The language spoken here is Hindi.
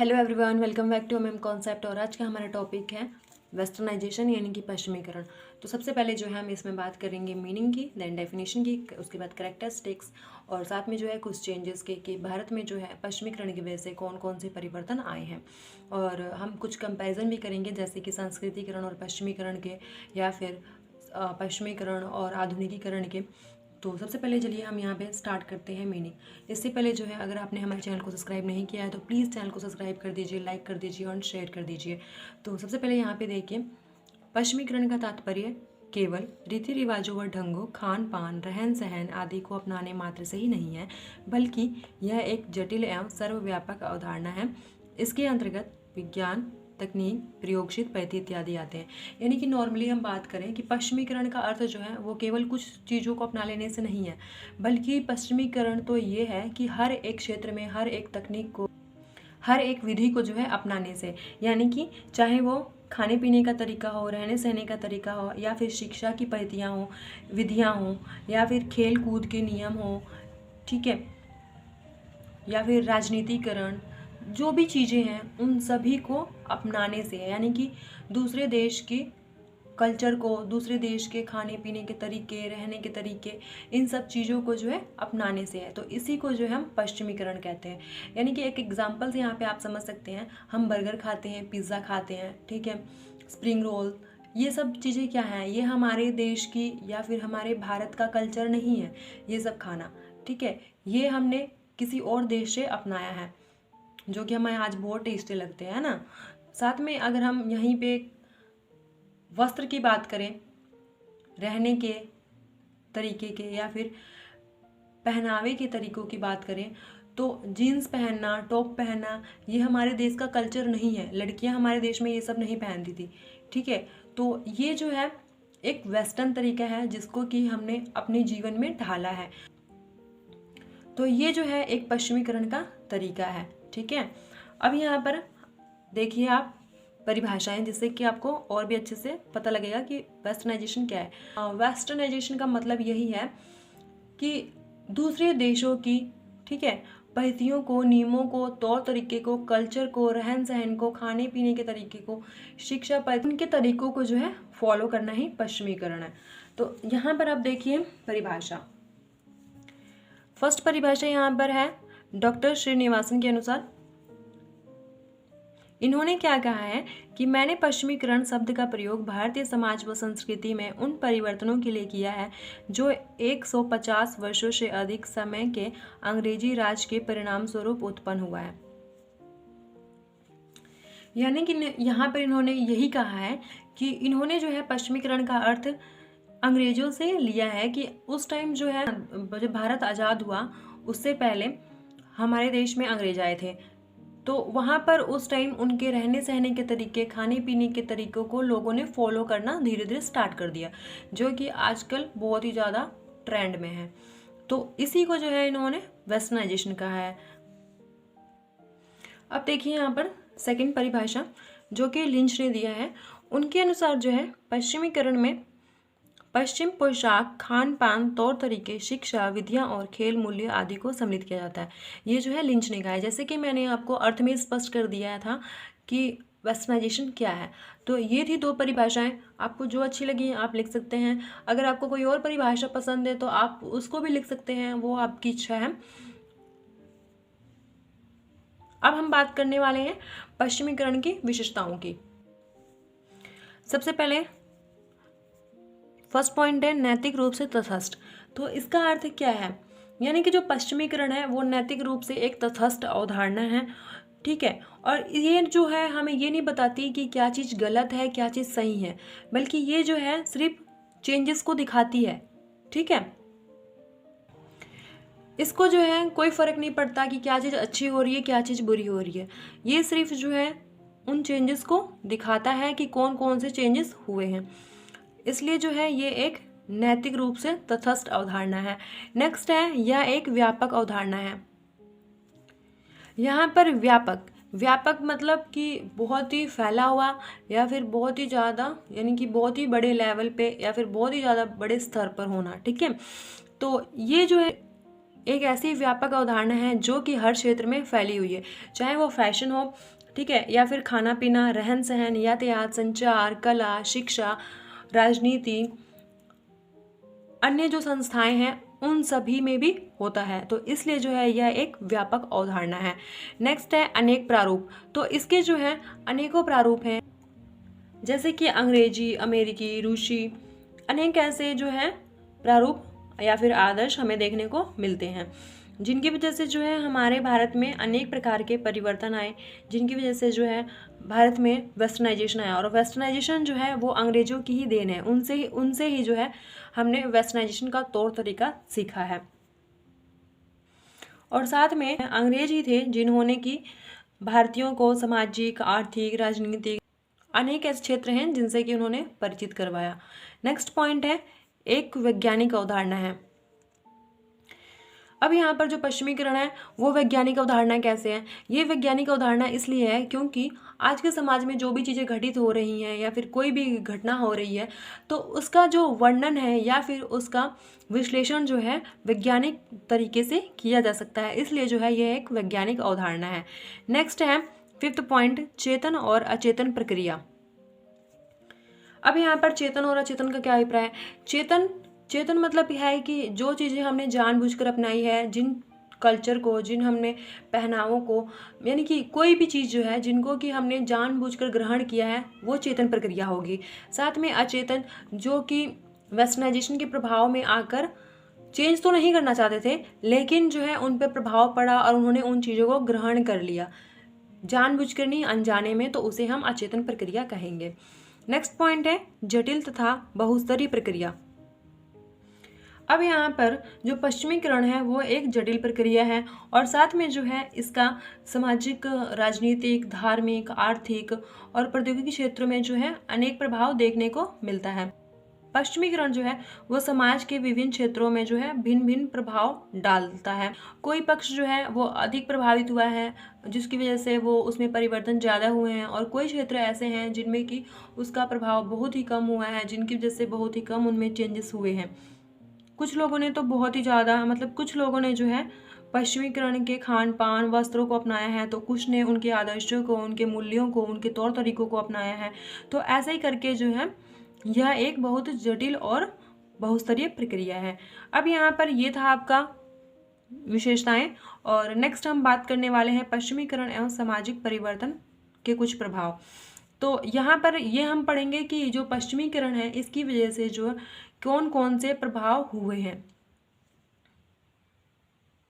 Hello everyone, welcome back to MM concept. और आज का हमारा टॉपिक है वेस्टर्नाइजेशन यानी कि पश्चिमीकरण। तो सबसे पहले जो है हम इसमें बात करेंगे मीनिंग की, देन डेफिनेशन की, उसके बाद कैरेक्टरिस्टिक्स और साथ में जो है कुछ चेंजेस के कि भारत में जो है पश्चिमीकरण की वजह से कौन कौन से परिवर्तन आए हैं। और हम कुछ कंपैरिजन भी करेंगे जैसे कि संस्कृतिकरण और पश्चिमीकरण के, या फिर पश्चिमीकरण और आधुनिकीकरण के। तो सबसे पहले चलिए हम यहाँ पे स्टार्ट करते हैं मीनिंग। इससे पहले जो है अगर आपने हमारे चैनल को सब्सक्राइब नहीं किया है तो प्लीज़ चैनल को सब्सक्राइब कर दीजिए, लाइक कर दीजिए और शेयर कर दीजिए। तो सबसे पहले यहाँ पे देखिए, पश्चिमीकरण का तात्पर्य केवल रीति रिवाजों व ढंगों, खान पान, रहन सहन आदि को अपनाने मात्र से ही नहीं है, बल्कि यह एक जटिल एवं सर्वव्यापक अवधारणा है। इसके अंतर्गत विज्ञान, तकनीक, प्रयोगशील पद्धति इत्यादि आते हैं। यानी कि नॉर्मली हम बात करें कि पश्चिमीकरण का अर्थ जो है वो केवल कुछ चीज़ों को अपना लेने से नहीं है, बल्कि पश्चिमीकरण तो ये है कि हर एक क्षेत्र में हर एक तकनीक को, हर एक विधि को जो है अपनाने से। यानी कि चाहे वो खाने पीने का तरीका हो, रहने सहने का तरीका हो, या फिर शिक्षा की पद्धतियाँ हों, विधियाँ हों, या फिर खेल कूद के नियम हों, ठीक है, या फिर राजनीतिकरण, जो भी चीज़ें हैं उन सभी को अपनाने से। यानी कि दूसरे देश की कल्चर को, दूसरे देश के खाने पीने के तरीके, रहने के तरीके, इन सब चीज़ों को जो है अपनाने से है। तो इसी को जो है हम पश्चिमीकरण कहते हैं। यानी कि एक एग्जांपल से यहाँ पे आप समझ सकते हैं, हम बर्गर खाते हैं, पिज़्ज़ा खाते हैं, ठीक है, स्प्रिंग रोल, ये सब चीज़ें क्या हैं, ये हमारे देश की या फिर हमारे भारत का कल्चर नहीं है ये सब खाना, ठीक है। ये हमने किसी और देश से अपनाया है, जो कि हमें आज बहुत टेस्टी लगते हैं ना। साथ में अगर हम यहीं पे वस्त्र की बात करें, रहने के तरीके के या फिर पहनावे के तरीकों की बात करें, तो जीन्स पहनना, टॉप पहनना, ये हमारे देश का कल्चर नहीं है। लड़कियां हमारे देश में ये सब नहीं पहनती थी, ठीक है। तो ये जो है एक वेस्टर्न तरीका है जिसको कि हमने अपने जीवन में ढाला है। तो ये जो है एक पश्चिमीकरण का तरीका है, ठीक है। अब यहाँ पर देखिए आप परिभाषाएं, जिससे कि आपको और भी अच्छे से पता लगेगा कि वेस्टर्नाइजेशन क्या है। वेस्टर्नाइजेशन का मतलब यही है कि दूसरे देशों की, ठीक है, पद्धतियों को, नियमों को, तौर तरीके को, कल्चर को, रहन सहन को, खाने पीने के तरीके को, शिक्षा पद्धति, उनके तरीकों को जो है फॉलो करना ही पश्चिमीकरण है। तो यहाँ पर आप देखिए परिभाषा। फर्स्ट परिभाषा यहाँ पर है डॉक्टर श्रीनिवासन के अनुसार। इन्होंने क्या कहा है कि मैंने पश्चिमीकरण शब्द का प्रयोग भारतीय समाज व संस्कृति में उन परिवर्तनों के लिए किया है जो 150 वर्षों से अधिक समय के अंग्रेजी राज के परिणाम स्वरूप उत्पन्न हुआ है। यानी कि यहाँ पर इन्होंने यही कहा है कि इन्होंने जो है पश्चिमीकरण का अर्थ अंग्रेजों से लिया है कि उस टाइम जो है, जब भारत आज़ाद हुआ उससे पहले हमारे देश में अंग्रेज आए थे, तो वहाँ पर उस टाइम उनके रहने सहने के तरीके, खाने पीने के तरीकों को लोगों ने फॉलो करना धीरे धीरे स्टार्ट कर दिया, जो कि आजकल बहुत ही ज़्यादा ट्रेंड में है। तो इसी को जो है इन्होंने वेस्टर्नाइजेशन कहा है। अब देखिए यहाँ पर सेकंड परिभाषा जो कि लिंच ने दिया है। उनके अनुसार जो है पश्चिमीकरण में पश्चिम पोशाक, खान पान, तौर तरीके, शिक्षा, विधियां और खेल मूल्य आदि को सम्मिलित किया जाता है। ये जो है लिंच ने कहा है। जैसे कि मैंने आपको अर्थ में स्पष्ट कर दिया था कि वेस्टर्नाइजेशन क्या है। तो ये थी दो परिभाषाएं, आपको जो अच्छी लगी आप लिख सकते हैं। अगर आपको कोई और परिभाषा पसंद है तो आप उसको भी लिख सकते हैं, वो आपकी इच्छा है। अब हम बात करने वाले हैं पश्चिमीकरण की विशेषताओं की। सबसे पहले फर्स्ट पॉइंट है नैतिक रूप से तटस्थ। तो इसका अर्थ क्या है, यानी कि जो पश्चिमीकरण है वो नैतिक रूप से एक तटस्थ अवधारणा है, ठीक है। और ये जो है हमें ये नहीं बताती कि क्या चीज़ गलत है, क्या चीज़ सही है, बल्कि ये जो है सिर्फ चेंजेस को दिखाती है, ठीक है। इसको जो है कोई फ़र्क नहीं पड़ता कि क्या चीज़ अच्छी हो रही है, क्या चीज़ बुरी हो रही है। ये सिर्फ जो है उन चेंजेस को दिखाता है कि कौन कौन से चेंजेस हुए हैं, इसलिए जो है ये एक नैतिक रूप से तटस्थ अवधारणा है। नेक्स्ट है यह एक व्यापक अवधारणा है। यहाँ पर व्यापक मतलब कि बहुत ही फैला हुआ या फिर बहुत ही ज़्यादा, यानी कि बहुत ही बड़े लेवल पे या फिर बहुत ही ज़्यादा बड़े स्तर पर होना, ठीक है। तो ये जो है एक ऐसी व्यापक अवधारणा है जो कि हर क्षेत्र में फैली हुई है, चाहे वो फैशन हो, ठीक है, या फिर खाना पीना, रहन सहन, यातायात, संचार, कला, शिक्षा, राजनीति, अन्य जो संस्थाएं हैं उन सभी में भी होता है। तो इसलिए जो है यह एक व्यापक अवधारणा है। नेक्स्ट है अनेक प्रारूप। तो इसके जो है अनेकों प्रारूप हैं, जैसे कि अंग्रेजी, अमेरिकी, रूसी, अनेक ऐसे जो है प्रारूप या फिर आदर्श हमें देखने को मिलते हैं, जिनकी वजह से जो है हमारे भारत में अनेक प्रकार के परिवर्तन आए, जिनकी वजह से जो है भारत में वेस्टर्नाइजेशन आया। और वेस्टर्नाइजेशन जो है वो अंग्रेजों की ही देन है, उनसे ही जो है हमने वेस्टर्नाइजेशन का तौर तरीका सीखा है। और साथ में अंग्रेज ही थे जिन्होंने कि भारतीयों को सामाजिक, आर्थिक, राजनीतिक अनेक ऐसे क्षेत्र हैं जिनसे कि उन्होंने परिचित करवाया। नेक्स्ट पॉइंट है एक वैज्ञानिक अवधारणा है। अब यहाँ पर जो पश्चिमीकरण है वो वैज्ञानिक अवधारणा कैसे है? ये वैज्ञानिक अवधारणा इसलिए है क्योंकि आज के समाज में जो भी चीज़ें घटित हो रही हैं या फिर कोई भी घटना हो रही है तो उसका जो वर्णन है या फिर उसका विश्लेषण जो है वैज्ञानिक तरीके से किया जा सकता है, इसलिए जो है यह एक वैज्ञानिक अवधारणा है। नेक्स्ट है 5th पॉइंट, चेतन और अचेतन प्रक्रिया। अब यहाँ पर चेतन और अचेतन का क्या अभिप्राय है? चेतन मतलब यह है कि जो चीज़ें हमने जानबूझकर अपनाई है, जिन कल्चर को, जिन हमने पहनावों को, यानी कि कोई भी चीज़ जो है जिनको कि हमने जानबूझकर ग्रहण किया है वो चेतन प्रक्रिया होगी। साथ में अचेतन जो कि वेस्टर्नाइजेशन के प्रभाव में आकर चेंज तो नहीं करना चाहते थे लेकिन जो है उन पर प्रभाव पड़ा और उन्होंने उन चीज़ों को ग्रहण कर लिया, जानबूझकर नहीं अनजाने में, तो उसे हम अचेतन प्रक्रिया कहेंगे। नेक्स्ट पॉइंट है जटिल तथा बहुस्तरीय प्रक्रिया। अब यहाँ पर जो पश्चिमीकरण है वो एक जटिल प्रक्रिया है और साथ में जो है इसका सामाजिक, राजनीतिक, धार्मिक, आर्थिक और प्रौद्योगिकी क्षेत्रों में जो है अनेक प्रभाव देखने को मिलता है। पश्चिमीकरण जो है वो समाज के विभिन्न क्षेत्रों में जो है भिन्न भिन्न प्रभाव डालता है। कोई पक्ष जो है वो अधिक प्रभावित हुआ है जिसकी वजह से वो उसमें परिवर्तन ज़्यादा हुए हैं, और कोई क्षेत्र ऐसे हैं जिनमें कि उसका प्रभाव बहुत ही कम हुआ है, जिनकी वजह से बहुत ही कम उनमें चेंजेस हुए हैं। कुछ लोगों ने तो बहुत ही ज़्यादा, मतलब कुछ लोगों ने जो है पश्चिमीकरण के खान पान, वस्त्रों को अपनाया है, तो कुछ ने उनके आदर्शों को, उनके मूल्यों को, उनके तौर तरीकों को अपनाया है। तो ऐसे ही करके जो है यह एक बहुत जटिल और बहुस्तरीय प्रक्रिया है। अब यहाँ पर ये था आपका विशेषताएं, और नेक्स्ट हम बात करने वाले हैं पश्चिमीकरण एवं सामाजिक परिवर्तन के कुछ प्रभाव। तो यहाँ पर ये हम पढ़ेंगे कि जो पश्चिमीकरण है इसकी वजह से जो कौन कौन से प्रभाव हुए हैं।